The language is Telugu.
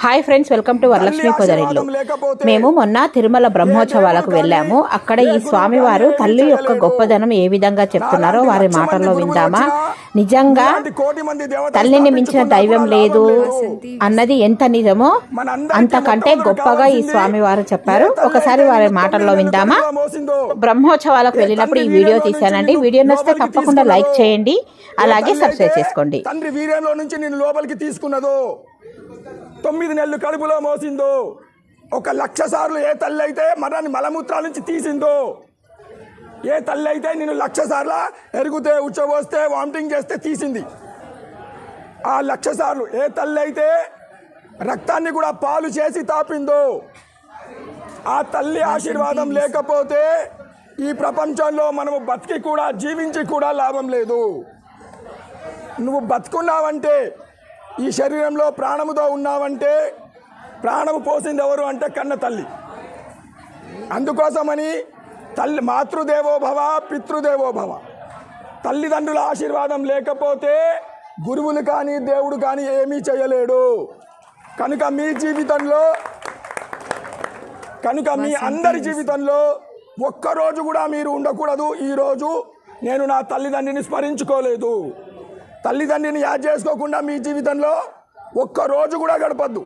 Hi friends, welcome to Varalakshmi Podarillu. మేము మొన్న తిరుమల బ్రహ్మోత్సవాలకు వెళ్ళాము. అక్కడ ఈ స్వామివారు తల్లి యొక్క గొప్పదనం ఏ విధంగా చెప్తున్నారో వారి మాటల్లో విందామా? నిజంగా తల్లిని మించిన దైవం లేదు అన్నది ఎంత నిజమో అంతకంటే గొప్పగా ఈ స్వామివారు చెప్పారు. ఒకసారి వారి మాటల్లో విందామా? బ్రహ్మోత్సవాలకు వెళ్ళినప్పుడు ఈ వీడియో తీశానండి. వీడియో నచ్చితే తప్పకుండా లైక్ చేయండి, అలాగే సబ్స్క్రైబ్ చేసుకోండి. తండ్రి వీర్యంలో నుంచి నేను లోపలికి తీసుకున్నదో 9 నెలలు కడుపులో మోసిందో 1,00,000 సార్లు ఏ తల్లి అయితే మరణాన్ని మలమూత్రాల నుంచి తీసిందో, ఏ తల్లి అయితే నేను 1,00,000 సార్లు ఎరుగుతే ఉచ్చబోస్తే వామిటింగ్ చేస్తే తీసింది, ఆ 1,00,000 సార్లు ఏ తల్లి అయితే రక్తాన్ని కూడా పాలు చేసి తాపిందో, ఆ తల్లి ఆశీర్వాదం లేకపోతే ఈ ప్రపంచంలో మనము బతికి కూడా జీవించి కూడా లాభం లేదు. నువ్వు బతుకున్నావంటే, ఈ శరీరంలో ప్రాణముతో ఉన్నావంటే ప్రాణము పోసింది ఎవరు అంటే కన్న తల్లి. అందుకోసమని తల్లి మాతృదేవో భవ పితృదేవో భవ, తల్లిదండ్రుల ఆశీర్వాదం లేకపోతే గురువులు కానీ దేవుడు కానీ ఏమీ చేయలేడు. కనుక మీ అందరి జీవితంలో ఒక్కరోజు కూడా మీరు ఉండకూడదు. ఈరోజు నేను నా తల్లిదండ్రిని స్మరించుకోలేదు, తల్లిదండ్రిని యాద్ చేసుకోకుండా మీ జీవితంలో ఒక్కరోజు కూడా గడపద్దు.